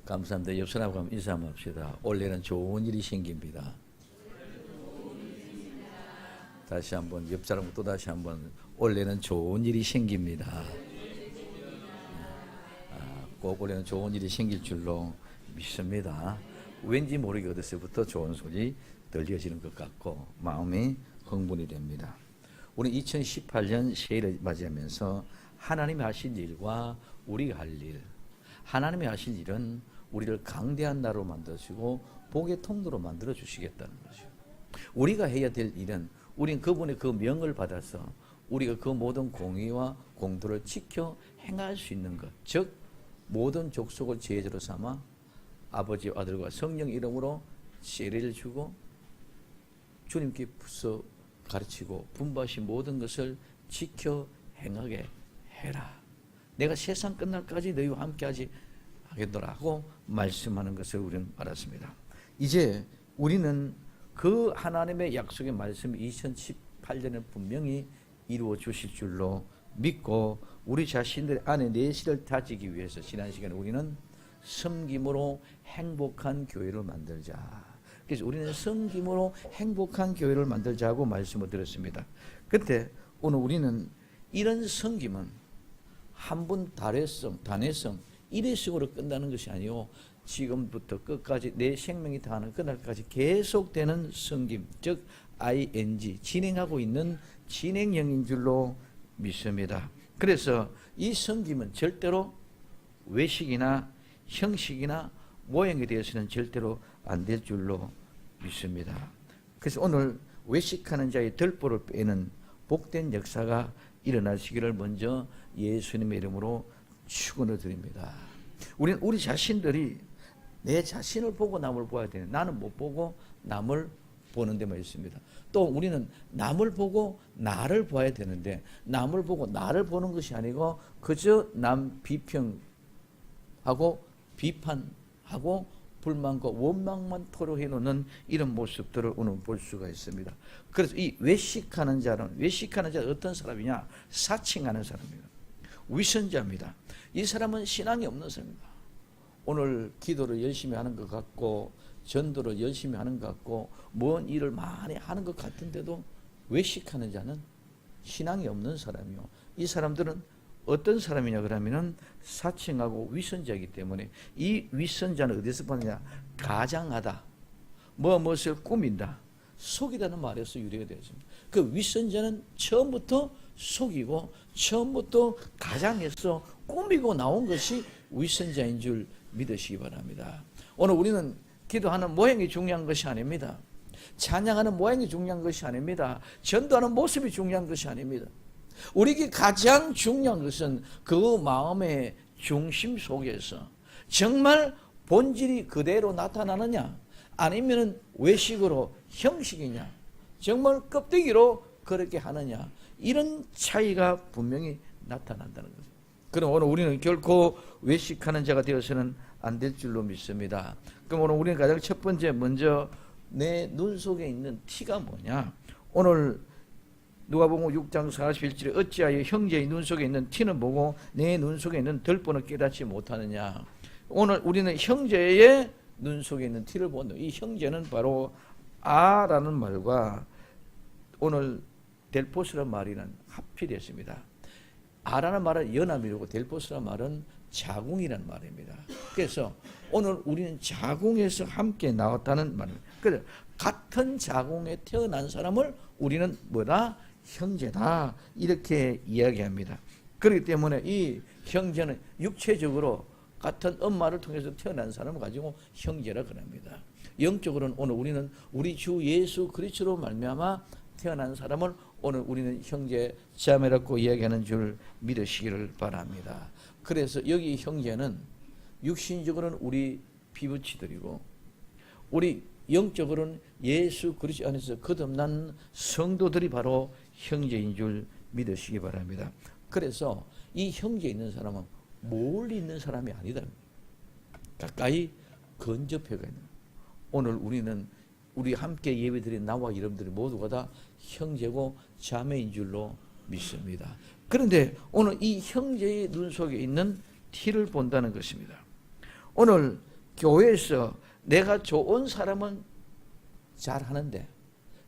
감사합니다. 옆 사람하고 한번 인사 한번 합시다. 올해는 좋은 일이 생깁니다. 다시 한번 옆 사람하고 또 다시 한번 올해는 좋은 일이 생깁니다. 꼭 올해는 좋은 일이 생길 줄로 믿습니다. 왠지 모르게 어디서부터 좋은 소리 들려지는 것 같고 마음이 흥분이 됩니다. 우리 2018년 새해를 맞이하면서 하나님이 하실 일과 우리가 할 일, 하나님이 하실 일은 우리를 강대한 나라로 만드시고 복의 통로로 만들어 주시겠다는 것이죠. 우리가 해야 될 일은 우리는 그분의 그 명을 받아서 우리가 그 모든 공의와 공도를 지켜 행할 수 있는 것, 즉 모든 족속을 제자로 삼아 아버지, 아들과 성령 이름으로 세례를 주고 주님께 붙어 가르치고 분부하신 모든 것을 지켜 행하게 해라. 내가 세상 끝날까지 너희와 함께하지 하겠노라 하고 말씀하는 것을 우리는 알았습니다. 이제 우리는 그 하나님의 약속의 말씀이 2018년에 분명히 이루어 주실 줄로 믿고 우리 자신들 안에 내실을 다지기 위해서 지난 시간에 우리는 섬김으로 행복한 교회를 만들자. 그래서 우리는 섬김으로 행복한 교회를 만들자고 말씀을 드렸습니다. 그때 오늘 우리는 이런 섬김은 한 분 단회성, 일회성으로 끝나는 것이 아니고 지금부터 끝까지 내 생명이 다하는 그날까지 계속되는 섬김, 즉 ING, 진행하고 있는 진행형인 줄로 믿습니다. 그래서 이 섬김은 절대로 외식이나 형식이나 모양에 대해서는 절대로 안 될 줄로 믿습니다. 그래서 오늘 외식하는 자의 덜보를 빼는 복된 역사가 일어나시기를 먼저 예수님의 이름으로 축원을 드립니다. 우리 자신들이 내 자신을 보고 남을 보아야 되는, 나는 못 보고 남을 보는 데만 있습니다. 또 우리는 남을 보고 나를 봐야 되는데 남을 보고 나를 보는 것이 아니고 그저 남 비평하고 비판하고 불만과 원망만 토로해 놓는 이런 모습들을 오늘 볼 수가 있습니다. 그래서 이 외식하는 자는 어떤 사람이냐? 사칭하는 사람입니다. 위선자입니다. 이 사람은 신앙이 없는 사람입니다. 오늘 기도를 열심히 하는 것 같고 전도를 열심히 하는 것 같고 뭔 일을 많이 하는 것 같은데도 외식하는 자는 신앙이 없는 사람이요. 이 사람들은 어떤 사람이냐 그러면은 사칭하고 위선자이기 때문에 이 위선자는 어디서 보느냐? 가장하다, 무엇을 꾸민다, 속이다는 말에서 유래가 되었습니다. 그 위선자는 처음부터 속이고 처음부터 가장해서 꾸미고 나온 것이 위선자인 줄 믿으시기 바랍니다. 오늘 우리는 기도하는 모양이 중요한 것이 아닙니다. 찬양하는 모양이 중요한 것이 아닙니다. 전도하는 모습이 중요한 것이 아닙니다. 우리에게 가장 중요한 것은 그 마음의 중심 속에서 정말 본질이 그대로 나타나느냐 아니면 외식으로 형식이냐 정말 껍데기로 그렇게 하느냐 이런 차이가 분명히 나타난다는 거죠. 그럼 오늘 우리는 결코 외식하는 자가 되어서는 안 될 줄로 믿습니다. 그럼 오늘 우리는 가장 첫 번째 먼저 내 눈 속에 있는 티가 뭐냐. 오늘 누가복음 6장 41절에 어찌하여 형제의 눈 속에 있는 티는 보고 내 눈 속에 있는 덜보는 깨닫지 못하느냐. 오늘 우리는 형제의 눈 속에 있는 티를 본다. 이 형제는 바로 아라는 말과 오늘 델포스라는 말이는 합필했습니다. 아라는 말은 연합이고 델포스라는 말은 자궁이라는 말입니다. 그래서 오늘 우리는 자궁에서 함께 나왔다는 말입니다. 그래서 같은 자궁에 태어난 사람을 우리는 뭐다? 형제다. 이렇게 이야기합니다. 그렇기 때문에 이 형제는 육체적으로 같은 엄마를 통해서 태어난 사람을 가지고 형제라 그럽니다. 영적으로는 오늘 우리는 우리 주 예수 그리스도로 말미암아 태어난 사람을 오늘 우리는 형제 자매라고 이야기하는 줄 믿으시기를 바랍니다. 그래서 여기 형제는 육신적으로는 우리 피부치들이고 우리 영적으로는 예수 그리스도 안에서 거듭난 성도들이 바로 형제인 줄 믿으시기 바랍니다. 그래서 이 형제 있는 사람은 멀리 있는 사람이 아니다. 가까이 근접해가 있는. 오늘 우리는 우리 함께 예배드린 나와 여러분들이 모두가 다 형제고 자매인 줄로 믿습니다. 그런데 오늘 이 형제의 눈 속에 있는 티를 본다는 것입니다. 오늘 교회에서 내가 좋은 사람은 잘하는데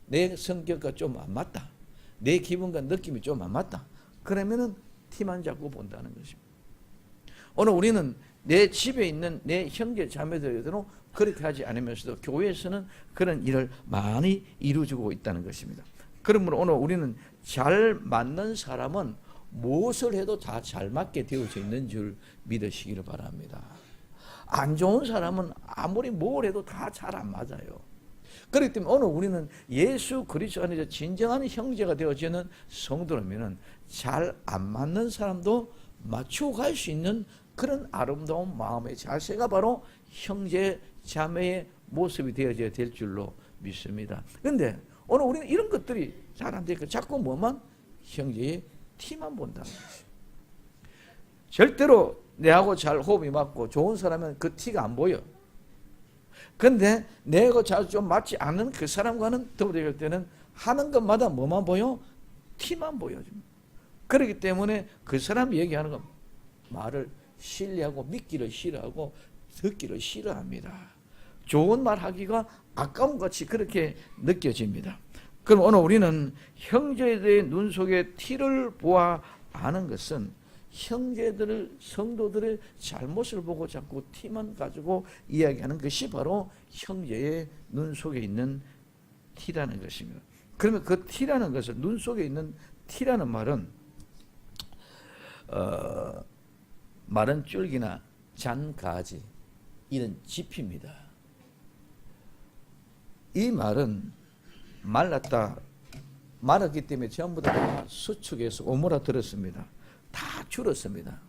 내 성격과 좀 안 맞다, 내 기분과 느낌이 좀 안 맞다, 그러면은 티만 자꾸 본다는 것입니다. 오늘 우리는 내 집에 있는 내 형제 자매들에게도 그렇게 하지 않으면서도 교회에서는 그런 일을 많이 이루어지고 있다는 것입니다. 그러므로 오늘 우리는 잘 맞는 사람은 무엇을 해도 다 잘 맞게 되어져 있는 줄 믿으시기를 바랍니다. 안 좋은 사람은 아무리 뭘 해도 다 잘 안 맞아요. 그렇기 때문에 오늘 우리는 예수 그리스도 안에서 진정한 형제가 되어지는 성도라면 잘 안 맞는 사람도 맞추고 갈 수 있는 그런 아름다운 마음의 자세가 바로 형제 자매의 모습이 되어져야 될 줄로 믿습니다. 그런데 오늘 우리는 이런 것들이 잘 안 되니까 자꾸 뭐만 형제의 티만 본다는 것이에요. 절대로 내하고 잘 호흡이 맞고 좋은 사람은 그 티가 안 보여. 그런데 내하고 잘 좀 맞지 않는 그 사람과는 더불어 때는 하는 것마다 뭐만 보여? 티만 보여줍니다. 그렇기 때문에 그 사람 얘기하는 거 말을 신뢰하고 믿기를 싫어하고 듣기를 싫어합니다. 좋은 말 하기가 아까운 같이 그렇게 느껴집니다. 그럼 오늘 우리는 형제들의 눈 속에 티를 보아 아는 것은 형제들을, 성도들의 잘못을 보고 자꾸 티만 가지고 이야기하는 것이 바로 형제의 눈 속에 있는 티라는 것입니다. 그러면 그 티라는 것은, 눈 속에 있는 티라는 말은 마른 줄기나 잔가지 이런 짚입니다. 이 말은 말랐기 때문에 전부 다 수축해서 오므라들었습니다. 다 줄었습니다.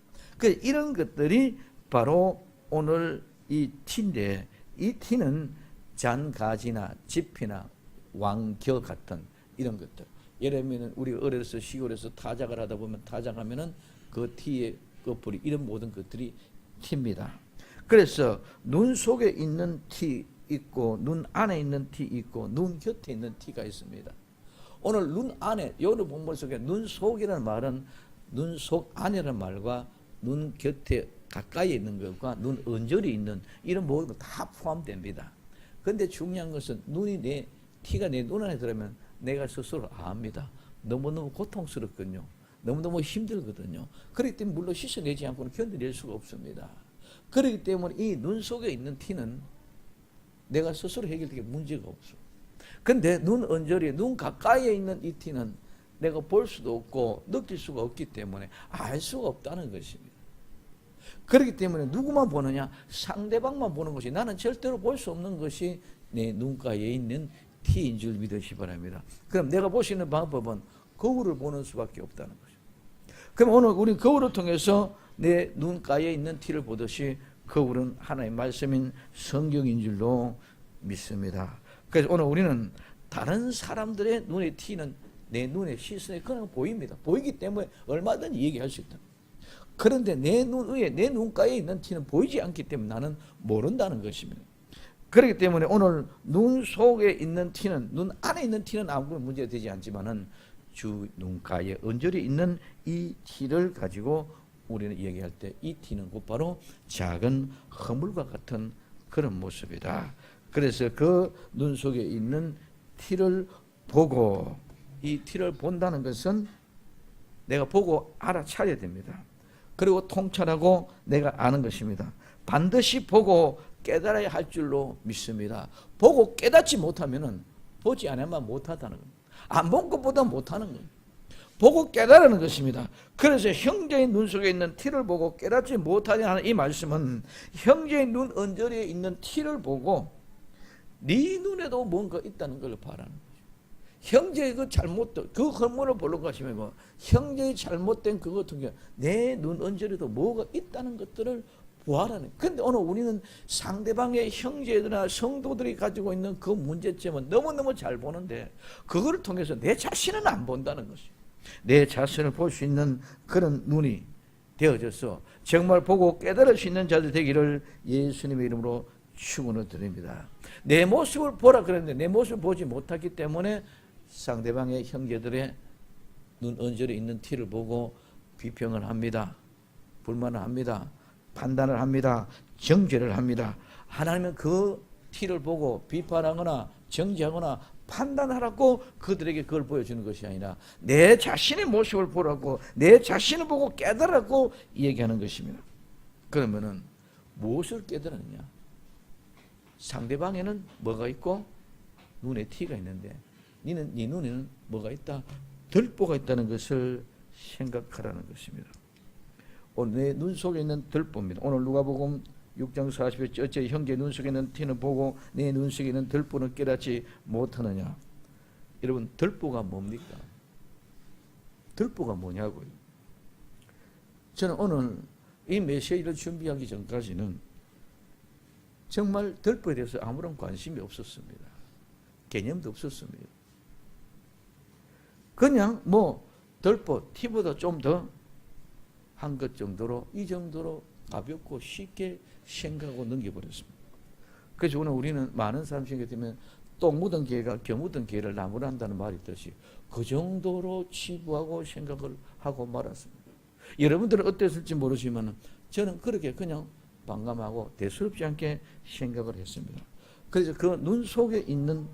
이런 것들이 바로 오늘 이 티인데, 이 티는 잔가지나 짚이나 왕겨 같은 이런 것들. 예를 들면 우리 어려서 시골에서 타작을 하다 보면 타작하면은 그 티의 끝뿌리, 이런 모든 것들이 티입니다. 그래서 눈 속에 있는 티 있고 눈 안에 있는 티 있고 눈 곁에 있는 티가 있습니다. 오늘 눈 안에, 여러 본문 속에 눈 속이라는 말은 눈 속 안이라는 말과 눈 곁에 가까이 있는 것과 눈 언저리 있는 이런 모든 것 다 포함됩니다. 그런데 중요한 것은 티가 내 눈 안에 들어오면 내가 스스로 압니다. 너무너무 고통스럽거든요. 너무너무 힘들거든요. 그렇기 때문에 물론 씻어내지 않고는 견뎌낼 수가 없습니다. 그렇기 때문에 이 눈 속에 있는 티는 내가 스스로 해결되게 문제가 없어. 근데 눈 언저리에, 눈 가까이에 있는 이 티는 내가 볼 수도 없고 느낄 수가 없기 때문에 알 수가 없다는 것입니다. 그렇기 때문에 누구만 보느냐? 상대방만 보는 것이, 나는 절대로 볼 수 없는 것이 내 눈가에 있는 티인 줄 믿으시 바랍니다. 그럼 내가 볼 수 있는 방법은 거울을 보는 수밖에 없다는 것입니다. 그럼 오늘 우리 거울을 통해서 내 눈가에 있는 티를 보듯이 거울은 하나님의 말씀인 성경인 줄로 믿습니다. 그래서 오늘 우리는 다른 사람들의 눈의 티는 내 눈에 시선에 그냥 보입니다. 보이기 때문에 얼마든지 얘기할 수 있다. 그런데 내 눈 위에, 내 눈가에 있는 티는 보이지 않기 때문에 나는 모른다는 것입니다. 그렇기 때문에 오늘 눈 속에 있는 티는, 눈 안에 있는 티는 아무런 문제가 되지 않지만은 주 눈가에 언저리 있는 이 티를 가지고 우리는 얘기할 때 이 티는 곧바로 작은 허물과 같은 그런 모습이다. 그래서 그 눈 속에 있는 티를 보고, 이 티를 본다는 것은 내가 보고 알아차려야 됩니다. 그리고 통찰하고 내가 아는 것입니다. 반드시 보고 깨달아야 할 줄로 믿습니다. 보고 깨닫지 못하면은 보지 않으면 못하다는 겁니다. 안 본 것보다 못하는 거예요. 보고 깨달으는 것입니다. 그래서 형제의 눈 속에 있는 티를 보고 깨닫지 못하냐는 이 말씀은 형제의 눈 언저리에 있는 티를 보고 네 눈에도 뭔가 있다는 걸 바라는 거죠. 형제의 그 잘못된 그 허물을 보러 가시면 뭐 형제의 잘못된 그것 같은 게 내 눈 언저리에도 뭐가 있다는 것들을 보아라는. 근데 오늘 우리는 상대방의 형제들이나 성도들이 가지고 있는 그 문제점은 너무너무 잘 보는데 그거를 통해서 내 자신은 안 본다는 것이에요. 내 자신을 볼 수 있는 그런 눈이 되어져서 정말 보고 깨달을 수 있는 자들 되기를 예수님의 이름으로 축원을 드립니다. 내 모습을 보라 그랬는데 내 모습을 보지 못하기 때문에 상대방의 형제들의 눈 언저리에 있는 티를 보고 비평을 합니다. 불만을 합니다. 판단을 합니다. 정죄를 합니다. 하나님은 그 티를 보고 비판하거나 정죄하거나 판단하라고 그들에게 그걸 보여주는 것이 아니라 내 자신의 모습을 보라고, 내 자신을 보고 깨달으라고 얘기하는 것입니다. 그러면은 무엇을 깨달았느냐? 상대방에는 뭐가 있고 눈에 티가 있는데 네 눈에는 뭐가 있다? 들보가 있다는 것을 생각하라는 것입니다. 오늘 내 눈 속에 있는 들보입니다. 오늘 누가복음 6장 40절 어째 형제 눈 속에 있는 티는 보고 내 눈 속에 있는 들보는 깨닫지 못하느냐. 여러분, 들보가 뭡니까? 들보가 뭐냐고요. 저는 오늘 이 메시지를 준비하기 전까지는 정말 들보에 대해서 아무런 관심이 없었습니다. 개념도 없었습니다. 그냥 뭐 들보 티보다 좀 더 한 것 정도로, 이 정도로 가볍고 쉽게 생각하고 넘겨버렸습니다. 그래서 오늘 우리는 많은 사람 생각이 되면 똥 묻은 개가 겨 묻은 개를 나무라 한다는 말이 있듯이 그 정도로 치부하고 생각을 하고 말았습니다. 여러분들은 어땠을지 모르지만 저는 그렇게 그냥 반감하고 대수롭지 않게 생각을 했습니다. 그래서 그 눈 속에 있는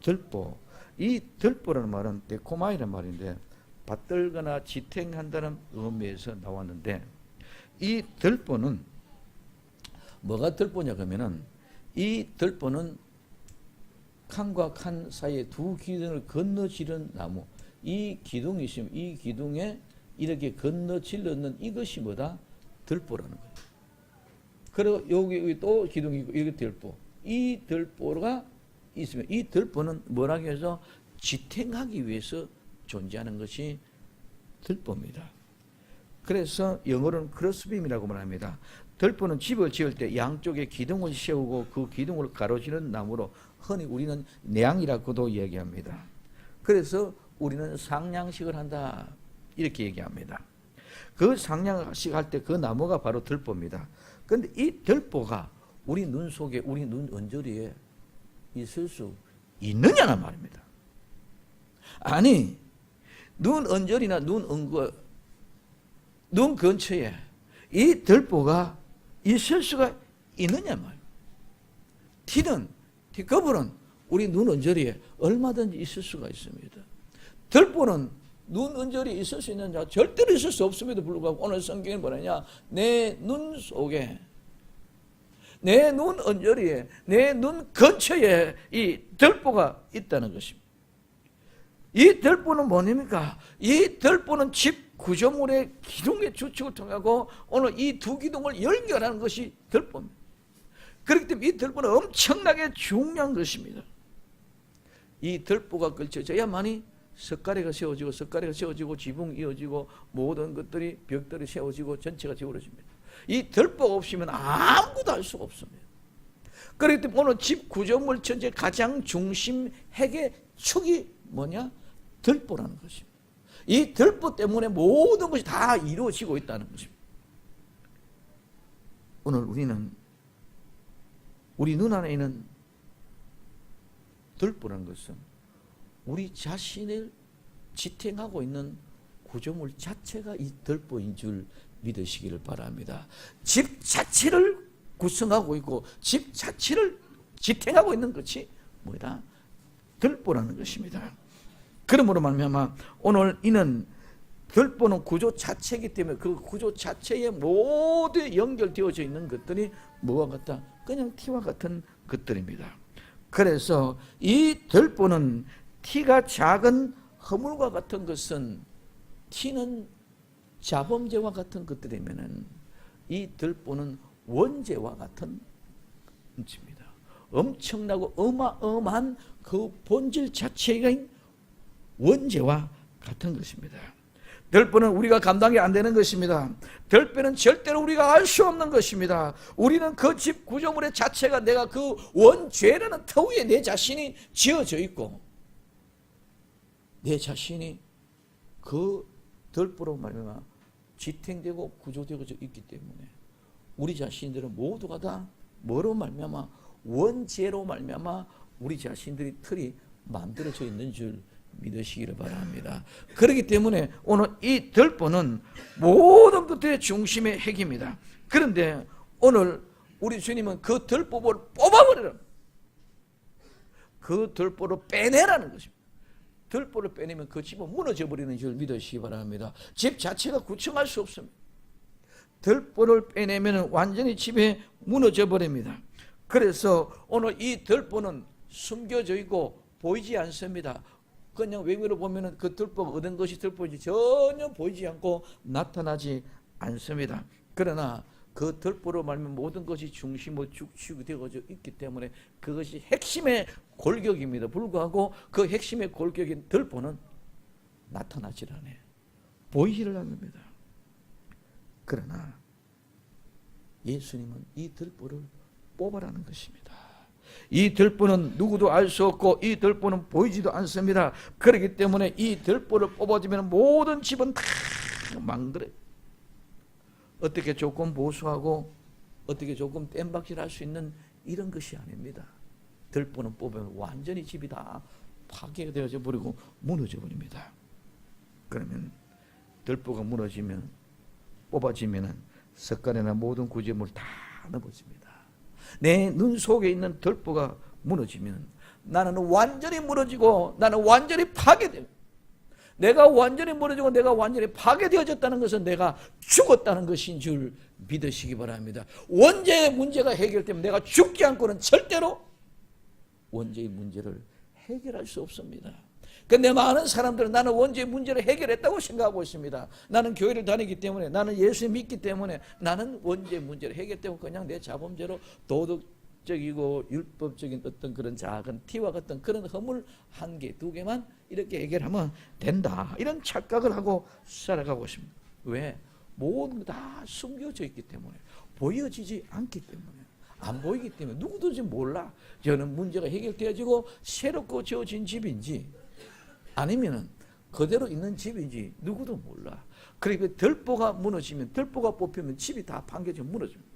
들보, 이 들보라는 말은 데코마이라는 말인데 받들거나 지탱한다는 의미에서 나왔는데, 이 들보는 뭐가 들보냐 그러면은 이 들보는 칸과 칸 사이에 두 기둥을 건너지른 나무, 이 기둥이 있으면 이 기둥에 이렇게 건너질렀는 이것이 뭐다? 들보라는 거예요. 그리고 여기 또 기둥이 있고 이게 들보, 이 들보가 있으면 이 들보는 뭐라고 해서 지탱하기 위해서 존재하는 것이 들보입니다. 그래서 영어로는 크로스빔이라고 말합니다. 들보는 집을 지을 때 양쪽에 기둥을 세우고 그 기둥을 가로지르는 나무로 흔히 우리는 내양이라고도 얘기합니다. 그래서 우리는 상냥식을 한다 이렇게 얘기합니다. 그 상냥식 할 때 그 나무가 바로 들보입니다. 그런데 이 들보가 우리 눈 속에, 우리 눈 언저리에 있을 수 있느냐는 말입니다. 아니, 눈 언저리나 눈 근처에 이 들보가 있을 수가 있느냐 말이에요. 티꺼풀은 우리 눈 언저리에 얼마든지 있을 수가 있습니다. 들보는 눈 언저리에 있을 수 있는 자 절대로 있을 수 없음에도 불구하고 오늘 성경은 뭐냐냐, 내 눈 속에, 내 눈 언저리에, 내 눈 근처에 이 들보가 있다는 것입니다. 이 들보는 뭐입니까? 이 들보는 집 구조물의 기둥의 주축을 통하고 오늘 이 두 기둥을 연결하는 것이 들보입니다. 그렇기 때문에 이 들보는 엄청나게 중요한 것입니다. 이 들보가 걸쳐져야만이 석가래가 세워지고 지붕이 이어지고 모든 것들이 벽들이 세워지고 전체가 세워집니다. 이 들보가 없으면 아무것도 할 수가 없습니다. 그렇기 때문에 오늘 집 구조물 전체 가장 중심 핵의 축이 뭐냐? 들보라는 것입니다. 이 들보 때문에 모든 것이 다 이루어지고 있다는 것입니다. 오늘 우리는 우리 눈 안에 있는 들보라는 것은 우리 자신을 지탱하고 있는 구조물 자체가 이 들보인 줄 믿으시기를 바랍니다. 집 자체를 구성하고 있고 집 자체를 지탱하고 있는 것이 뭐다? 들보라는 것입니다. 그러므로 말미암아 오늘 이는 들보는 구조 자체이기 때문에 그 구조 자체에 모두 연결되어져 있는 것들이 뭐와 같다? 그냥 티와 같은 것들입니다. 그래서 이 들보는 티가 작은 허물과 같은 것은, 티는 자범제와 같은 것들이면은 이 들보는 원죄와 같은 것입니다. 엄청나고 어마어마한 그 본질 자체가 원죄와 같은 것입니다. 들보는 우리가 감당이 안 되는 것입니다. 들보는 절대로 우리가 알 수 없는 것입니다. 우리는 그 집 구조물의 자체가 내가 그 원죄라는 터 위에 내 자신이 지어져 있고 내 자신이 그 들보로 말미암아 지탱되고 구조되어 있기 때문에 우리 자신들은 모두가 다 뭐로 말미암아? 원죄로 말미암아 우리 자신들이 틀이 만들어져 있는 줄 믿으시기를 바랍니다. 그렇기 때문에 오늘 이 들보는 모든 것들의 중심의 핵입니다. 그런데 오늘 우리 주님은 그 들보를 뽑아버리라는, 그 들보를 빼내라는 것입니다. 들보를 빼내면 그 집은 무너져 버리는 줄 믿으시기 바랍니다. 집 자체가 구축할 수 없습니다. 들보를 빼내면 완전히 집에 무너져 버립니다. 그래서 오늘 이 들보는 숨겨져 있고 보이지 않습니다. 그냥 외국으로 보면 그 들보가 얻은 것이 들보인지 전혀 보이지 않고 나타나지 않습니다. 그러나 그 들보로 말하면 모든 것이 중심으로 축축이 되어져 있기 때문에 그것이 핵심의 골격입니다. 불구하고 그 핵심의 골격인 들보는 나타나질 않아요. 보이지를 않습니다. 그러나 예수님은 이 들보를 뽑아라는 것입니다. 이 들보는 누구도 알 수 없고 이 들보는 보이지도 않습니다. 그렇기 때문에 이 들보를 뽑아주면 모든 집은 다 망들어요. 어떻게 조금 보수하고 어떻게 조금 땜박질할 수 있는 이런 것이 아닙니다. 들보는 뽑으면 완전히 집이 다 파괴되어져 버리고 무너져 버립니다. 그러면 들보가 무너지면 뽑아지면 석간에나 모든 구제물 다 넘어집니다. 내 눈 속에 있는 들보가 무너지면 나는 완전히 무너지고 나는 완전히 파괴돼요. 내가 완전히 무너지고 내가 완전히 파괴되어졌다는 것은 내가 죽었다는 것인 줄 믿으시기 바랍니다. 원죄의 문제가 해결되면 내가 죽지 않고는 절대로 원죄의 문제를 해결할 수 없습니다. 그런데 많은 사람들은 나는 원죄의 문제를 해결했다고 생각하고 있습니다. 나는 교회를 다니기 때문에, 나는 예수 믿기 때문에, 나는 원죄의 문제를 해결되고 그냥 내 자범죄로 도덕적이고 율법적인 어떤 그런 작은 티와 같은 그런 허물 한 개, 두 개만 이렇게 해결하면 된다, 이런 착각을 하고 살아가고 있습니다. 왜? 모든 다 숨겨져 있기 때문에, 보여지지 않기 때문에, 안 보이기 때문에 누구도 지금 몰라. 저는 문제가 해결되어지고 새롭고 지어진 집인지 아니면은 그대로 있는 집인지 누구도 몰라. 그러니까 들보가 무너지면, 들보가 뽑히면 집이 다 판겨져 무너집니다.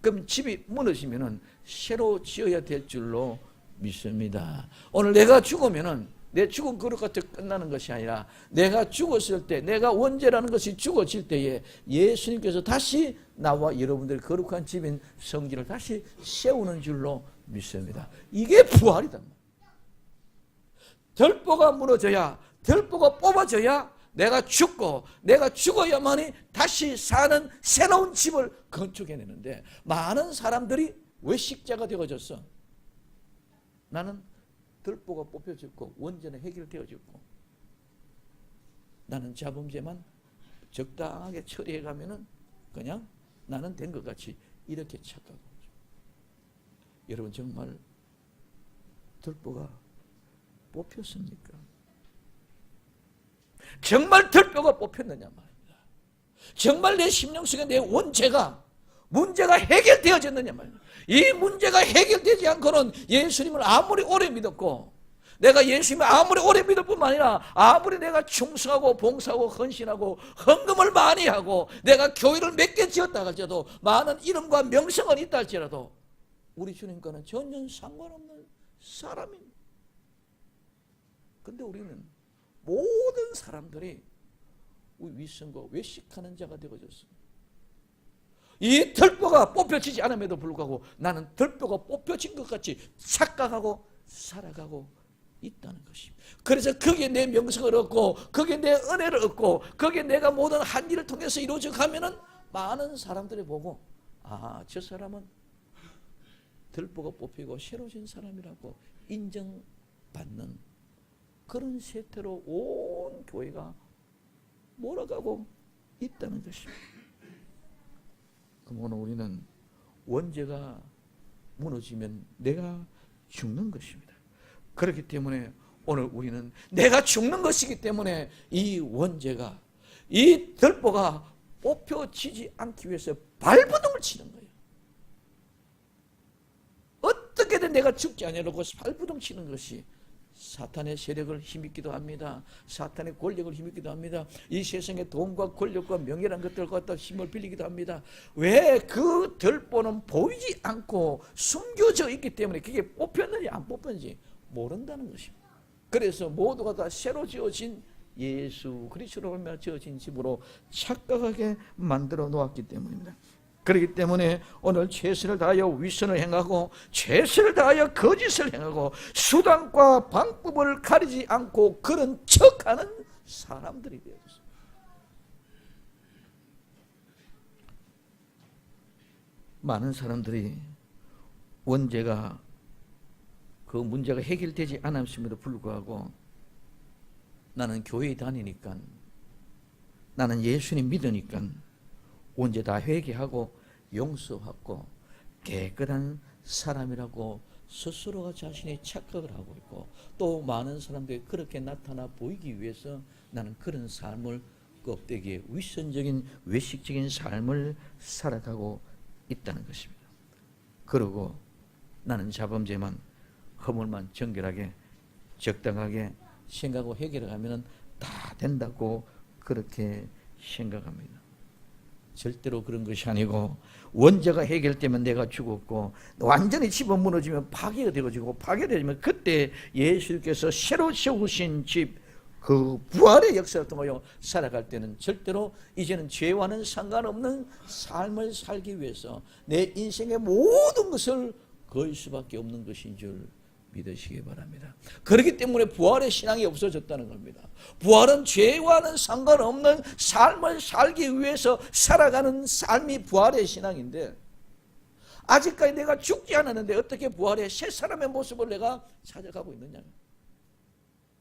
그럼 집이 무너지면은 새로 지어야 될 줄로 믿습니다. 오늘 내가 죽으면은 내 죽은 그릇 같이 끝나는 것이 아니라 내가 죽었을 때, 내가 원죄라는 것이 죽어질 때에 예수님께서 다시 나와 여러분들의 거룩한 집인 성전을 다시 세우는 줄로 믿습니다. 이게 부활이다. 들보가 무너져야, 들보가 뽑아져야 내가 죽고 내가 죽어야만이 다시 사는 새로운 집을 건축해내는데, 많은 사람들이 외식자가 되어졌어. 나는 들보가 뽑혀졌고 원죄는 해결되어졌고 나는 자범죄만 적당하게 처리해가면은 그냥 나는 된 것 같이 이렇게 착각하고 있죠. 여러분, 정말 들보가 뽑혔습니까? 정말 들보가 뽑혔느냐 말입니다. 정말 내 심령 속에 내 원죄가, 문제가 해결되어졌느냐 말입니다. 이 문제가 해결되지 않고는 예수님을 아무리 오래 믿었고, 내가 예수님을 아무리 오래 믿을 뿐만 아니라 아무리 내가 충성하고 봉사하고 헌신하고 헌금을 많이 하고 내가 교회를 몇 개 지었다 할지라도, 많은 이름과 명성은 있다 할지라도 우리 주님과는 전혀 상관없는 사람입니다. 그런데 우리는 모든 사람들이 위선과 외식하는 자가 되어졌습니다. 이 들보가 뽑혀지지 않음에도 불구하고 나는 들보가 뽑혀진 것 같이 착각하고 살아가고 있다는 것입니다. 그래서 거기에 내 명성을 얻고 거기에 내 은혜를 얻고 거기에 내가 모든 한 일을 통해서 이루어져 가면은 많은 사람들이 보고, 아, 저 사람은 들보가 뽑히고 새로워진 사람이라고 인정받는 그런 세태로 온 교회가 몰아가고 있다는 것입니다. 그럼 오늘 우리는 원죄가 무너지면 내가 죽는 것입니다. 그렇기 때문에 오늘 우리는 내가 죽는 것이기 때문에 이 원죄가, 이 들보가 뽑혀지지 않기 위해서 발버둥을 치는 거예요. 어떻게든 내가 죽지 않으려고 발버둥 치는 것이 사탄의 세력을 힘입기도 합니다. 사탄의 권력을 힘입기도 합니다. 이 세상의 돈과 권력과 명예란 것들을 갖다 힘을 빌리기도 합니다. 왜? 그 들보는 보이지 않고 숨겨져 있기 때문에 그게 뽑혔는지 안 뽑혔는지 모른다는 것입니다. 그래서 모두가 다 새로 지어진 예수 그리스도로 말미암아 지어진 집으로 착각하게 만들어 놓았기 때문입니다. 그렇기 때문에 오늘 최선을 다하여 위선을 행하고 최선을 다하여 거짓을 행하고 수단과 방법을 가리지 않고 그런 척하는 사람들이 되었습니다. 많은 사람들이 원죄가 그 문제가 해결되지 않았음에도 불구하고 나는 교회에 다니니까, 나는 예수님 믿으니까 원죄 다 회개하고 용서하고 깨끗한 사람이라고 스스로가 자신이 착각을 하고 있고, 또 많은 사람들이 그렇게 나타나 보이기 위해서 나는 그런 삶을 껍데기에 위선적인 외식적인 삶을 살아가고 있다는 것입니다. 그리고 나는 자범죄만 허물만 정결하게 적당하게 생각하고 해결하면 다 된다고 그렇게 생각합니다. 절대로 그런 것이 아니고, 원죄가 해결되면 내가 죽었고 완전히 집어 무너지면 파괴가 되어지고, 파괴되면 그때 예수께서 새로 세우신 집, 그 부활의 역사를 통하여 살아갈 때는 절대로 이제는 죄와는 상관없는 삶을 살기 위해서 내 인생의 모든 것을 걸 수밖에 없는 것인 줄 믿으시기 바랍니다. 그렇기 때문에 부활의 신앙이 없어졌다는 겁니다. 부활은 죄와는 상관없는 삶을 살기 위해서 살아가는 삶이 부활의 신앙인데, 아직까지 내가 죽지 않았는데 어떻게 부활의 새 사람의 모습을 내가 찾아가고 있느냐.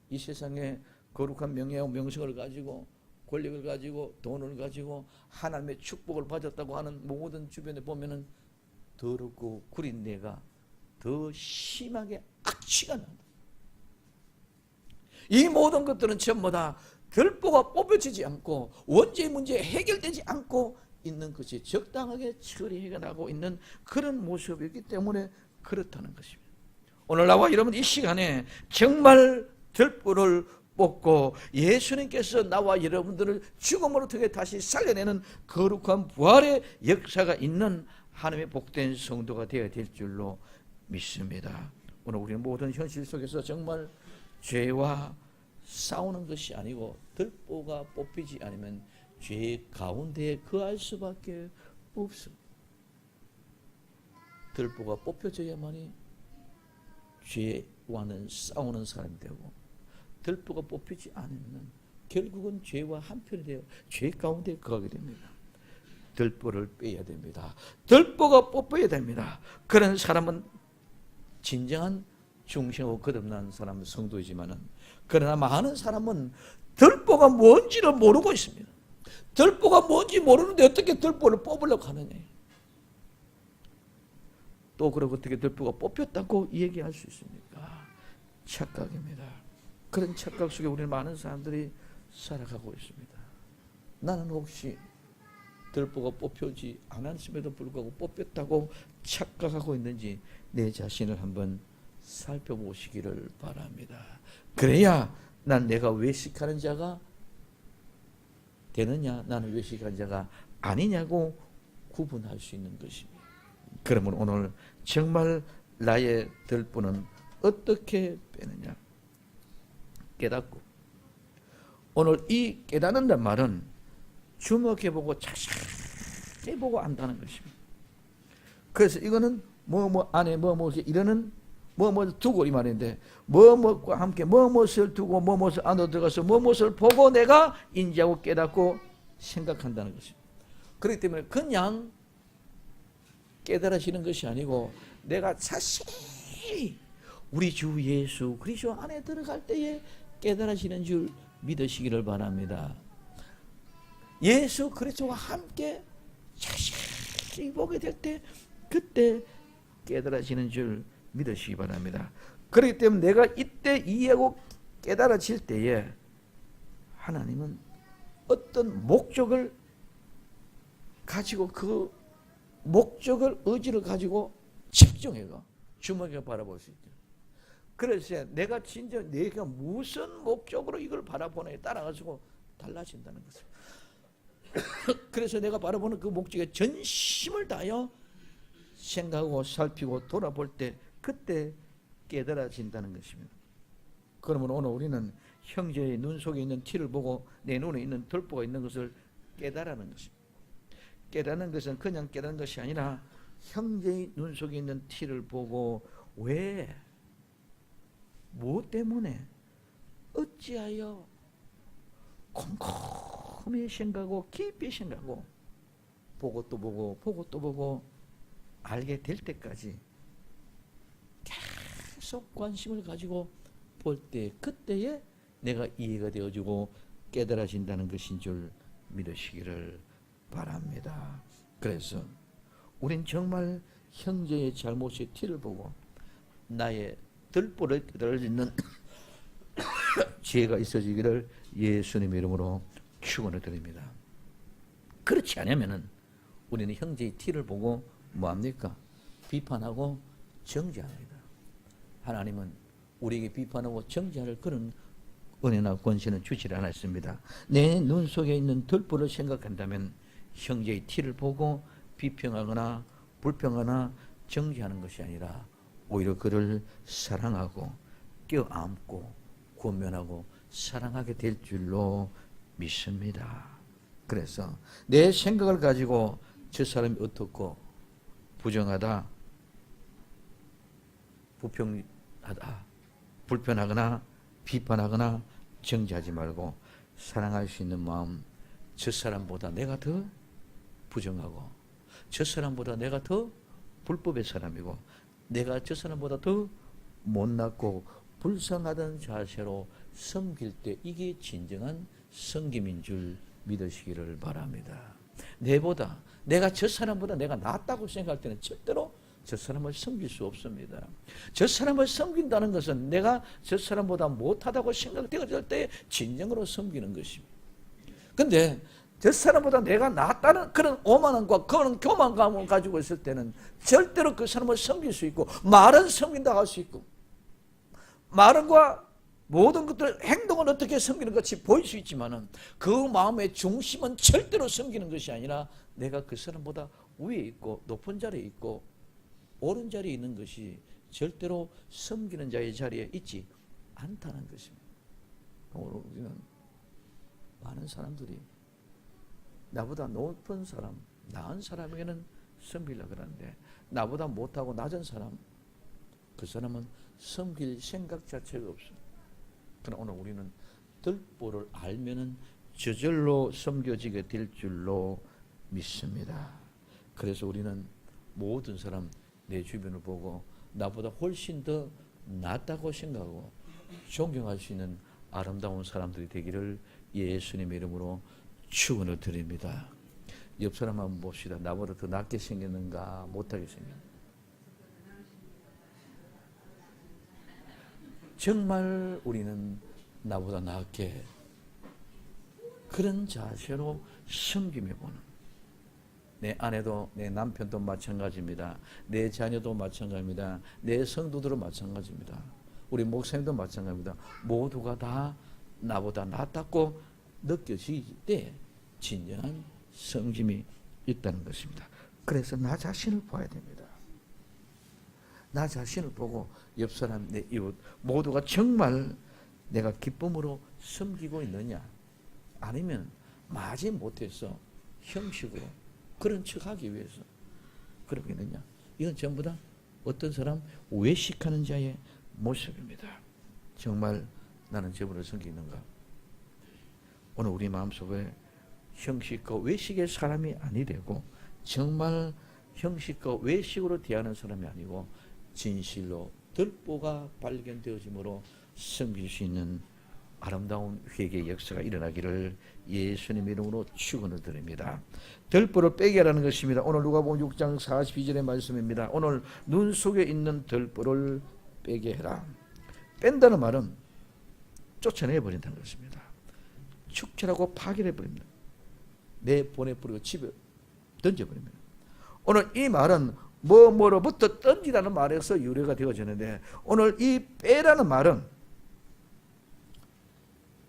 이 세상에 거룩한 명예와 명성을 가지고 권력을 가지고 돈을 가지고 하나님의 축복을 받았다고 하는 모든 주변에 보면은 더럽고 구린 내가 더 심하게 악취가 난다. 이 모든 것들은 전부 다 결보가 뽑혀지지 않고 원죄의 문제 해결되지 않고 있는 것이 적당하게 처리해 나가고 있는 그런 모습이기 때문에 그렇다는 것입니다. 오늘 나와 여러분 이 시간에 정말 결보를 뽑고 예수님께서 나와 여러분들을 죽음으로 통해 다시 살려내는 거룩한 부활의 역사가 있는 하나님의 복된 성도가 되어야 될 줄로 믿습니다. 오늘 우리는 모든 현실 속에서 정말 죄와 싸우는 것이 아니고 들보가 뽑히지 않으면 죄 가운데에 거할 수밖에 없습니다. 들보가 뽑혀져야만이 죄와는 싸우는 사람이 되고, 들보가 뽑히지 않으면 결국은 죄와 한편이 되어 죄 가운데 거하게 됩니다. 들보를 빼야 됩니다. 들보가 뽑혀야 됩니다. 그런 사람은 진정한 중심하고 거듭난 사람은 성도이지만은, 그러나 많은 사람은 들보가 뭔지를 모르고 있습니다. 들보가 뭔지 모르는데 어떻게 들보를 뽑으려고 하느냐. 또 그러고 어떻게 들보가 뽑혔다고 얘기할 수 있습니까? 착각입니다. 그런 착각 속에 우리는 많은 사람들이 살아가고 있습니다. 나는 혹시 들보가 뽑혀지 않았음에도 불구하고 뽑혔다고 착각하고 있는지 내 자신을 한번 살펴보시기를 바랍니다. 그래야 난 내가 외식하는 자가 되느냐, 나는 외식하는 자가 아니냐고 구분할 수 있는 것입니다. 그러면 오늘 정말 나의 들보는 어떻게 빼느냐? 깨닫고, 오늘 이 깨닫는단 말은 주목해보고 자세히 보고 안다는 것입니다. 그래서 이거는 안에 이러는 두고 이 말인데, 뭐뭐과 함께 뭐뭇을 두고 뭐뭇을 안으로 들어가서 뭐뭇을 보고 내가 인지하고 깨닫고 생각한다는 것입니다. 그렇기 때문에 그냥 깨달아지는 것이 아니고 내가 자세히 우리 주 예수 그리스도 안에 들어갈 때에 깨달아지는 줄 믿으시기를 바랍니다. 예수 그리스도와 함께 자세히 보게 될 때 그때 깨달아지는 줄 믿으시기 바랍니다. 그렇기 때문에 내가 이때 이해하고 깨달아질 때에 하나님은 어떤 목적을 가지고 그 목적을 의지를 가지고 집중해서 주먹에 바라볼 수 있죠. 그래서 내가 진짜 내가 무슨 목적으로 이걸 바라보느냐에 따라가지고 달라진다는 것을. 그래서 내가 바라보는 그 목적에 전심을 다하여 생각하고 살피고 돌아볼 때 그때 깨달아진다는 것입니다. 그러면 오늘 우리는 형제의 눈 속에 있는 티를 보고 내 눈에 있는 들보가 있는 것을 깨달아는 것입니다. 깨닫는 것은 그냥 깨닫는 것이 아니라 형제의 눈 속에 있는 티를 보고 왜? 무엇 때문에? 어찌하여? 곰곰이 생각하고 깊이 생각하고 보고 또 보고 보고 또 보고 알게 될 때까지 계속 관심을 가지고 볼 때 그때에 내가 이해가 되어지고 깨달아진다는 것인 줄 믿으시기를 바랍니다. 그래서 우린 정말 형제의 잘못의 티를 보고 나의 들보를 깨달아지는 지혜가 있어지기를 예수님의 이름으로 축원을 드립니다. 그렇지 않으면은 우리는 형제의 티를 보고 뭐합니까? 비판하고 정죄합니다. 하나님은 우리에게 비판하고 정죄할 그런 은혜나 권세는 주지 않았습니다. 내 눈 속에 있는 들보를 생각한다면 형제의 티를 보고 비평하거나 불평하거나 정죄하는 것이 아니라 오히려 그를 사랑하고 껴안고 권면하고 사랑하게 될 줄로 믿습니다. 그래서 내 생각을 가지고 저 사람이 어떻고 부정하다, 부평하다, 불편하거나 비판하거나 정죄하지 말고 사랑할 수 있는 마음, 저 사람보다 내가 더 부정하고 저 사람보다 내가 더 불법의 사람이고 내가 저 사람보다 더 못났고 불쌍하던 자세로 섬길 때 이게 진정한 섬김인 줄 믿으시기를 바랍니다. 내가 저 사람보다 내가 낫다고 생각할 때는 절대로 저 사람을 섬길 수 없습니다. 저 사람을 섬긴다는 것은 내가 저 사람보다 못하다고 생각될 때 진정으로 섬기는 것입니다. 근데 저 사람보다 내가 낫다는 그런 오만함과 그런 교만감을 가지고 있을 때는 절대로 그 사람을 섬길 수 있고 말은 섬긴다고 할 수 있고 말과 모든 것들 행동은 어떻게 섬기는 것이 보일 수 있지만은 그 마음의 중심은 절대로 섬기는 것이 아니라 내가 그 사람보다 위에 있고 높은 자리에 있고 옳은 자리에 있는 것이 절대로 섬기는 자의 자리에 있지 않다는 것입니다. 오늘 우리는 많은 사람들이 나보다 높은 사람, 나은 사람에게는 섬기려고 하는데 나보다 못하고 낮은 사람, 그 사람은 섬길 생각 자체가 없어요. 그러나 오늘 우리는 들보를 알면은 저절로 섬겨지게 될 줄로 믿습니다. 그래서 우리는 모든 사람 내 주변을 보고 나보다 훨씬 더 낫다고 생각하고 존경할 수 있는 아름다운 사람들이 되기를 예수님의 이름으로 축원을 드립니다. 옆 사람 한번 봅시다. 나보다 더 낫게 생겼는가 못하게 생겼는가. 정말 우리는 나보다 낫게 그런 자세로 섬김해 보는 내 아내도 내 남편도 마찬가지입니다. 내 자녀도 마찬가지입니다. 내 성도들도 마찬가지입니다. 우리 목사님도 마찬가지입니다. 모두가 다 나보다 낫다고 느껴질 때 진정한 섬김이 있다는 것입니다. 그래서 나 자신을 봐야 됩니다. 나 자신을 보고 옆 사람, 내 이웃 모두가 정말 내가 기쁨으로 섬기고 있느냐 아니면 마지 못해서 형식으로 그런 척하기 위해서 그러고 있느냐, 이건 전부 다 어떤 사람 외식하는 자의 모습입니다. 정말 나는 저분을 섬기는가? 오늘 우리 마음속에 형식과 외식의 사람이 아니되고 정말 형식과 외식으로 대하는 사람이 아니고 진실로 들보가 발견되어짐으로 섬길 수 있는 아름다운 회개의 역사가 일어나기를 예수님 이름으로 축원을 드립니다. 들보를 빼게 하라는 것입니다. 오늘 누가복음 6장 42절의 말씀입니다. 오늘 눈 속에 있는 들보를 빼게 해라. 뺀다는 말은 쫓아내버린다는 것입니다. 축출하고 파괴해버립니다. 내보내버리고 집에 던져버립니다. 오늘 이 말은 뭐로부터 던지라는 말에서 유래가 되어지는데 오늘 이 빼라는 말은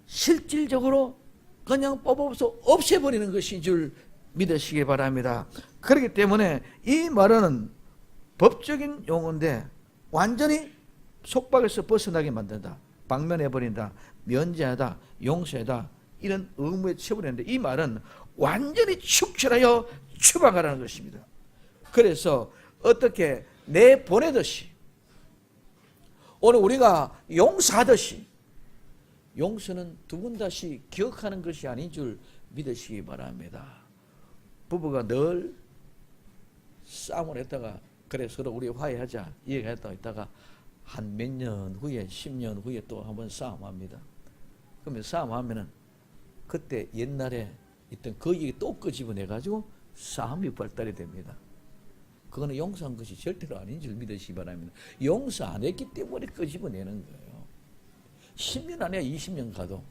실질적으로 그냥 뽑아서 없애버리는 것인 줄 믿으시기 바랍니다. 그렇기 때문에 이 말은 법적인 용어인데 완전히 속박에서 벗어나게 만든다, 방면해버린다, 면제하다, 용서하다 이런 의무에 쳐버리는데 이 말은 완전히 축출하여 추방하라는 것입니다. 그래서 어떻게 내보내듯이 오늘 우리가 용서하듯이 용서는 두 번 다시 기억하는 것이 아닌 줄 믿으시기 바랍니다. 부부가 늘 싸움을 했다가 그래 서로 우리 화해하자 얘기했다가 있다가 한 몇 년 후에 10년 후에 또 한번 싸움합니다. 그러면 싸움하면은 그때 옛날에 있던 그 얘기 또 끄집어내가지고 싸움이 발달이 됩니다. 그거는 용서한 것이 절대로 아닌 줄 믿으시기 바랍니다. 용서 안 했기 때문에 끄집어내는 거예요. 10년 안에 20년 가도.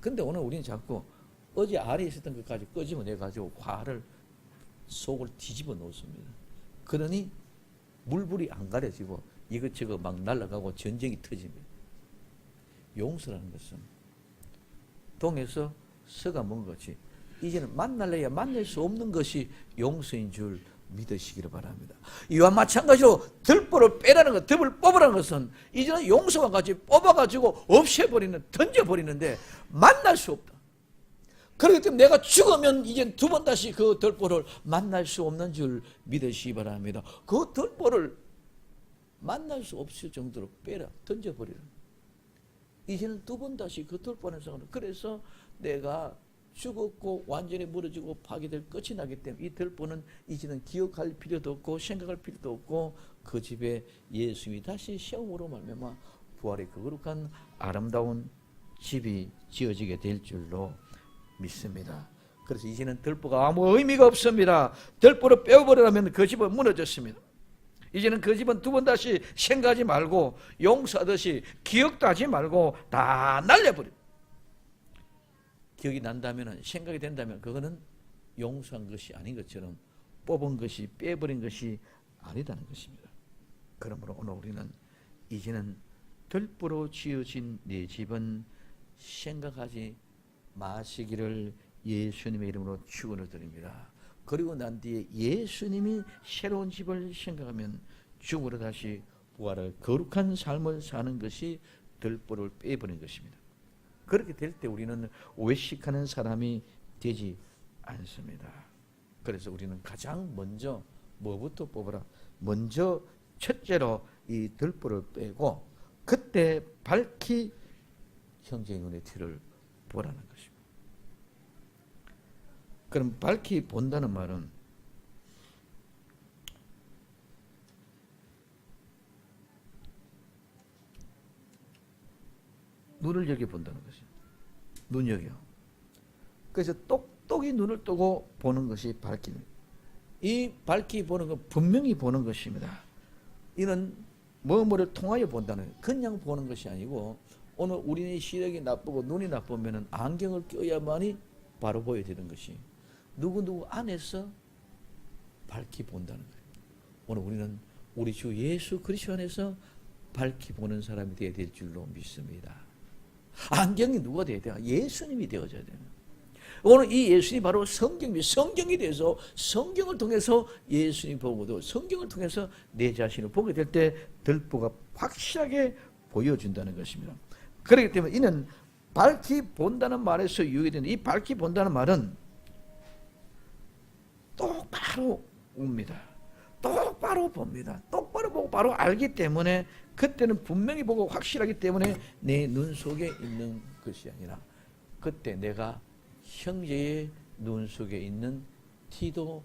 근데 오늘 우리는 자꾸 어제 아래 있었던 것까지 끄집어내가지고 화를 속을 뒤집어 놓습니다. 그러니 물불이 안 가려지고 이것저것 막 날아가고 전쟁이 터집니다. 용서라는 것은 동에서 서가 먼 것이 이제는 만날래야 만날 수 없는 것이 용서인 줄 믿으시기를 바랍니다. 이와 마찬가지로 들보를 빼라는 것, 듭을 뽑으라는 것은 이제는 용서와 같이 뽑아가지고 없애버리는, 던져버리는데 만날 수 없다. 그렇기 때문에 내가 죽으면 이제 두 번 다시 그 들보를 만날 수 없는 줄 믿으시기 바랍니다. 그 들보를 만날 수 없을 정도로 빼라, 던져버리라. 이제는 두 번 다시 그 들보는 상관없다. 그래서 내가 죽었고 완전히 무너지고 파괴될 끝이 나기 때문에 이 들보는 이제는 기억할 필요도 없고 생각할 필요도 없고 그 집에 예수님이 다시 시험으로 말미암아 부활의 거룩한 아름다운 집이 지어지게 될 줄로 믿습니다. 그래서 이제는 들보가 아무 의미가 없습니다. 들보를 빼어버리라면 그 집은 무너졌습니다. 이제는 그 집은 두 번 다시 생각하지 말고 용서하듯이 기억도 하지 말고 다 날려버립니다. 기억이 난다면, 생각이 된다면 그거는 용서한 것이 아닌 것처럼 뽑은 것이, 빼버린 것이 아니다는 것입니다. 그러므로 오늘 우리는 이제는 들보로 지어진 내 집은 생각하지 마시기를 예수님의 이름으로 축원을 드립니다. 그리고 난 뒤에 예수님이 새로운 집을 생각하면 죽음으로 다시 부활할 거룩한 삶을 사는 것이 들보를 빼버린 것입니다. 그렇게 될 때 우리는 외식하는 사람이 되지 않습니다. 그래서 우리는 가장 먼저 뭐부터 뽑으라? 먼저 첫째로 이 들보를 빼고 그때 밝히 형제의 눈에 티를 보라는 것입니다. 그럼 밝히 본다는 말은 눈을 여기 본다는 것이죠. 눈여겨. 그래서 똑똑히 눈을 뜨고 보는 것이 밝기입니다. 이 밝히 보는 건 분명히 보는 것입니다. 이는 뭐뭐를 통하여 본다는 거예요. 그냥 보는 것이 아니고 오늘 우리의 시력이 나쁘고 눈이 나쁘면 안경을 껴야만이 바로 보여지는 것이 누구누구 안에서 밝히 본다는 거예요. 오늘 우리는 우리 주 예수 그리스도 안에서 밝히 보는 사람이 되어야 될 줄로 믿습니다. 안경이 누가 되어야 돼요? 예수님이 되어져야 돼요. 오늘 이 예수님이 바로 성경이 돼서 성경을 통해서 예수님 보고도 성경을 통해서 내 자신을 보게 될 때 들보가 확실하게 보여준다는 것입니다. 그렇기 때문에 이는 밝히 본다는 말에서 유의되는 이 밝히 본다는 말은 똑바로 옵니다. 똑바로 봅니다. 똑바로 보고 바로 알기 때문에 그때는 분명히 보고 확실하기 때문에 내 눈 속에 있는 것이 아니라 그때 내가 형제의 눈 속에 있는 티도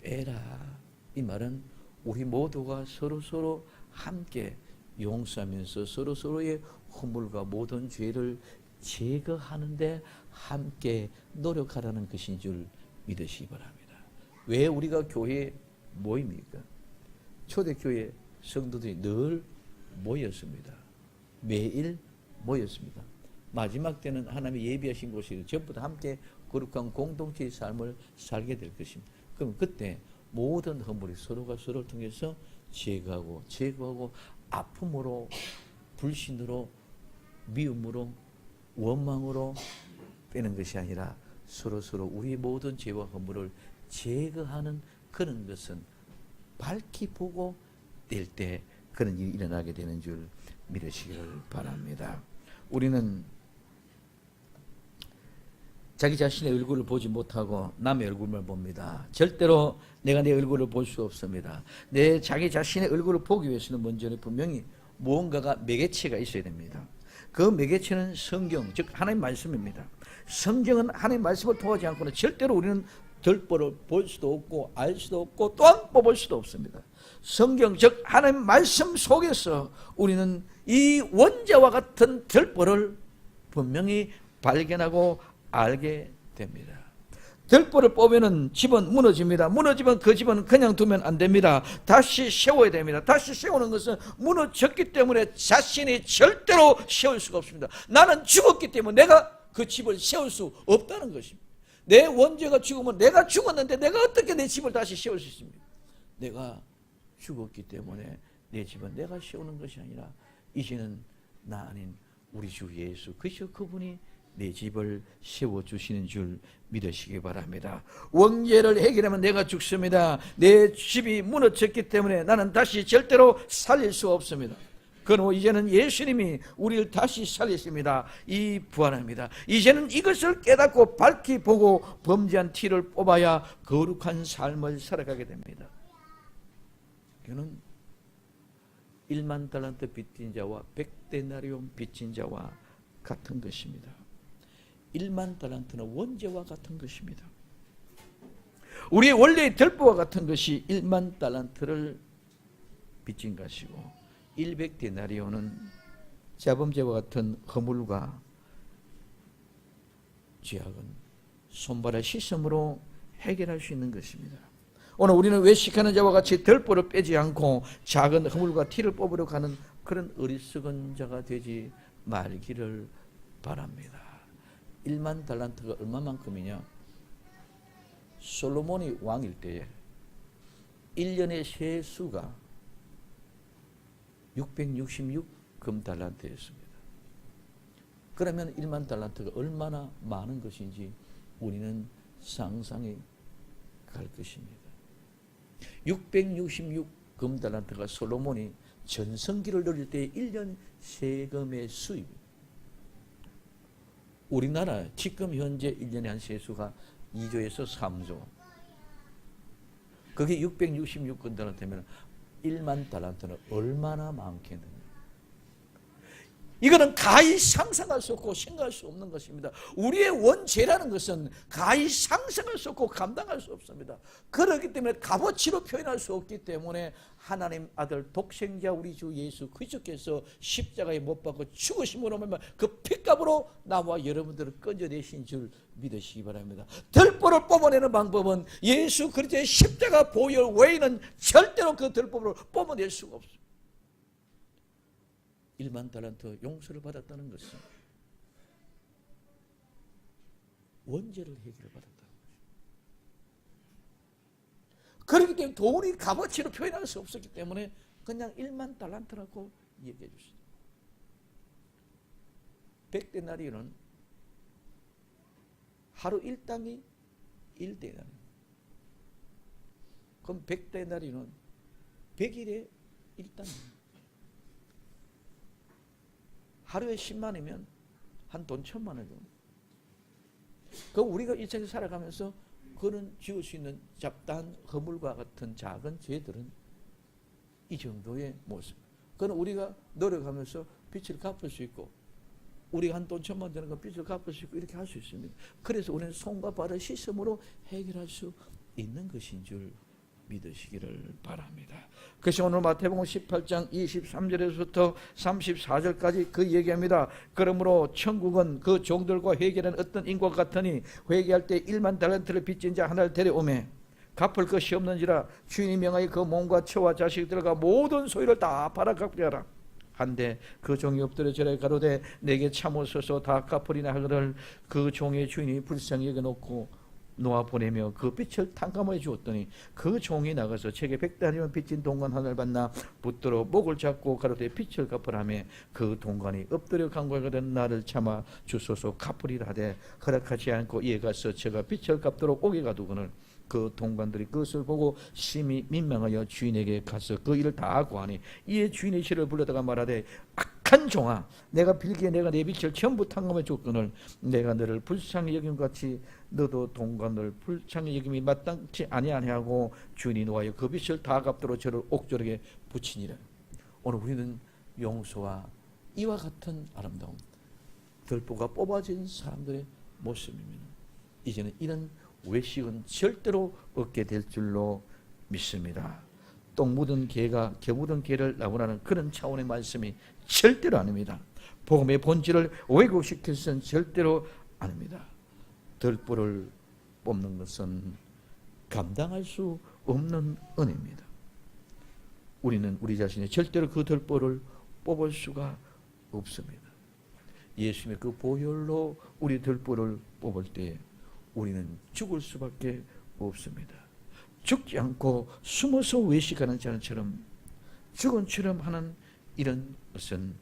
빼라. 이 말은 우리 모두가 서로 함께 용서하면서 서로의 허물과 모든 죄를 제거하는데 함께 노력하라는 것인 줄 믿으시기 바랍니다. 왜 우리가 교회에 모입니까? 초대교회 성도들이 늘 모였습니다. 매일 모였습니다. 마지막 때는 하나님이 예비하신 곳이 전부 다 함께 거룩한 공동체의 삶을 살게 될 것입니다. 그럼 그때 모든 허물이 서로가 서로를 통해서 제거하고 아픔으로, 불신으로, 미움으로, 원망으로 빼는 것이 아니라 서로 우리 모든 죄와 허물을 제거하는 그런 것은 밝히 보고 뗄 때 그런 일이 일어나게 되는 줄 믿으시기를 바랍니다. 우리는 자기 자신의 얼굴을 보지 못하고 남의 얼굴만 봅니다. 절대로 내가 내 얼굴을 볼 수 없습니다. 자기 자신의 얼굴을 보기 위해서는 먼저 분명히 무언가가 매개체가 있어야 됩니다. 그 매개체는 성경, 즉 하나님 말씀입니다. 성경은 하나님 말씀을 통하지 않고는 절대로 우리는 결보를 볼 수도 없고 알 수도 없고 또한 뽑을 수도 없습니다. 성경, 즉 하나님 말씀 속에서 우리는 이 원죄와 같은 결보를 분명히 발견하고 알게 됩니다. 들보를 뽑으면 집은 무너집니다. 무너지면 그 집은 그냥 두면 안 됩니다. 다시 세워야 됩니다. 다시 세우는 것은 무너졌기 때문에 자신이 절대로 세울 수가 없습니다. 나는 죽었기 때문에 내가 그 집을 세울 수 없다는 것입니다. 내 원죄가 죽으면 내가 죽었는데 내가 어떻게 내 집을 다시 세울 수 있습니까? 내가 죽었기 때문에 내 집은 내가 세우는 것이 아니라 이제는 나 아닌 우리 주 예수 그리스도 그분이 내 집을 세워주시는 줄 믿으시기 바랍니다. 원죄를 해결하면 내가 죽습니다. 내 집이 무너졌기 때문에 나는 다시 절대로 살릴 수 없습니다. 그러나 이제는 예수님이 우리를 다시 살리십니다. 이 부활합니다. 이제는 이것을 깨닫고 밝히 보고 범죄한 티를 뽑아야 거룩한 삶을 살아가게 됩니다. 이거는 1만 달란트 빚진 자와 100데나리온 빚진 자와 같은 것입니다. 1만 달란트는 원죄와 같은 것입니다. 우리의 원래의 들보와 같은 것이 1만 달란트를 빚진 것이고 100데나리온은 자범죄와 같은 허물과 죄악은 손발의 씻음으로 해결할 수 있는 것입니다. 오늘 우리는 외식하는 자와 같이 들보를 빼지 않고 작은 허물과 티를 뽑으려 가는 그런 어리석은 자가 되지 말기를 바랍니다. 1만 달란트가 얼마만큼이냐? 솔로몬이 왕일 때에 1년의 세수가 666 금달란트였습니다. 그러면 1만 달란트가 얼마나 많은 것인지 우리는 상상이 갈 것입니다. 666 금달란트가 솔로몬이 전성기를 누릴 때 1년 세금의 수입. 우리나라 지금 현재 1년에 한 세수가 2조에서 3조. 그게 666금달란트면 1만 달란트는 얼마나 많겠느냐. 이거는 가히 상상할 수 없고 생각할 수 없는 것입니다. 우리의 원죄라는 것은 가히 상상할 수 없고 감당할 수 없습니다. 그렇기 때문에 값어치로 표현할 수 없기 때문에 하나님 아들 독생자 우리 주 예수 그리스도께서 십자가에 못 박고 죽으심으로 말미암아 그 핏값으로 나와 여러분들을 건져내신 줄 믿으시기 바랍니다. 들보를 뽑아내는 방법은 예수 그리스도의 십자가 보혈 외에는 절대로 그 들보를 뽑아낼 수가 없습니다. 1만 달란트 용서를 받았다는 것은 원죄를 해결받았다는 것입니다. 그렇기 때문에 돈이 값어치로 표현할 수 없었기 때문에 그냥 1만 달란트라고 얘기해 주시죠. 100데나리온은 하루 일당이 1데나리온. 그럼 100데나리온은 100일에 일당입니다. 하루에 10만이면 한 돈 1,000만 원 정도. 그럼 우리가 일생에 살아가면서 그는 지을 수 있는 잡다한 허물과 같은 작은 죄들은 이 정도의 모습. 그는 우리가 노력하면서 빚을 갚을 수 있고 우리가 한 돈 1,000만 원 되는 거 빚을 갚을 수 있고 이렇게 할 수 있습니다. 그래서 우리는 손과 발을 씻음으로 해결할 수 있는 것인 줄 믿으시기를 바랍니다. 그래서 오늘 마태복음 18장 23절에서부터 34절까지 그 얘기합니다. 그러므로 천국은 그 종들과 회개하는 어떤 인과 같으니 회개할 때 1만 달란트를 빚진 자 하나를 데려오매 갚을 것이 없는지라 주인이 명하여 그 몸과 처와 자식들과 모든 소유를 다 팔아 갚게 하라. 한데 그 종이 엎드려 절에 가로되 내게 참으소서 다 갚으리나 하거늘 그 종의 주인이 불쌍히 여겨놓고 놓아 보내며 그 빚을 탕감해 주었더니 그 종이 나가서 제게 100데나리온 빚진 동관 하나를 받나 붙들어 목을 잡고 가로되 빚을 갚으라며 그 동관이 엎드려 간구하거든 나를 참아 주소서 갚으리라 하되 허락하지 않고 이에 가서 제가 빚을 갚도록 오게 가두거늘 그 동관들이 그것을 보고 심히 민망하여 주인에게 가서 그 일을 다 구하니 이에 주인의 시를 불러다가 말하되 악한 종아, 내가 빌기에 내가 내 빛을 전부 탕감해 줬거늘 내가 너를 불쌍히 여김 같이 너도 동관을 불쌍히 여김이 마땅치 아니하냐고 주인이 노하여 그 빛을 다 갚도록 저를 옥졸에게 붙이니라. 오늘 우리는 용서와 이와 같은 아름다움, 들보가 뽑아진 사람들의 모습입니다. 이제는 이런 외식은 절대로 없게 될 줄로 믿습니다. 똥 묻은 개가 겨 묻은 개를 나무라는 그런 차원의 말씀이 절대로 아닙니다. 복음의 본질을 왜곡시켜서는 절대로 아닙니다. 들보를 뽑는 것은 감당할 수 없는 은혜입니다. 우리는 우리 자신이 절대로 그 들보를 뽑을 수가 없습니다. 예수님의 그 보혈로 우리 들보를 뽑을 때 우리는 죽을 수밖에 없습니다. 죽지 않고 숨어서 외식하는 자처럼 죽은 처럼 하는 이런 것은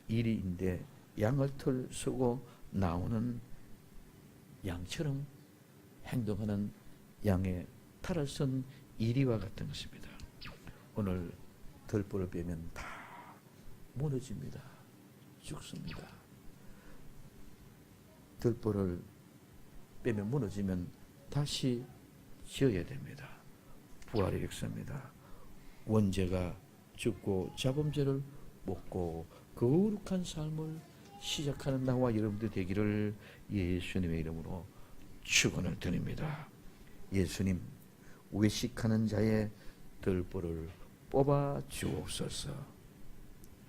일인데 양을 털 쓰고 나오는 양처럼 행동하는 양의 탈을 쓴 이리와 같은 것입니다. 오늘 들보를 빼면 다 무너집니다. 죽습니다. 들보를 빼면 무너지면 다시 지어야 됩니다. 부활의 역사입니다. 원죄가 죽고 자범죄를 먹고 거룩한 삶을 시작하는 나와 여러분들 되기를 예수님의 이름으로 축원을 드립니다. 예수님, 외식하는 자의 들보를 뽑아 주옵소서.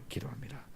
기도합니다.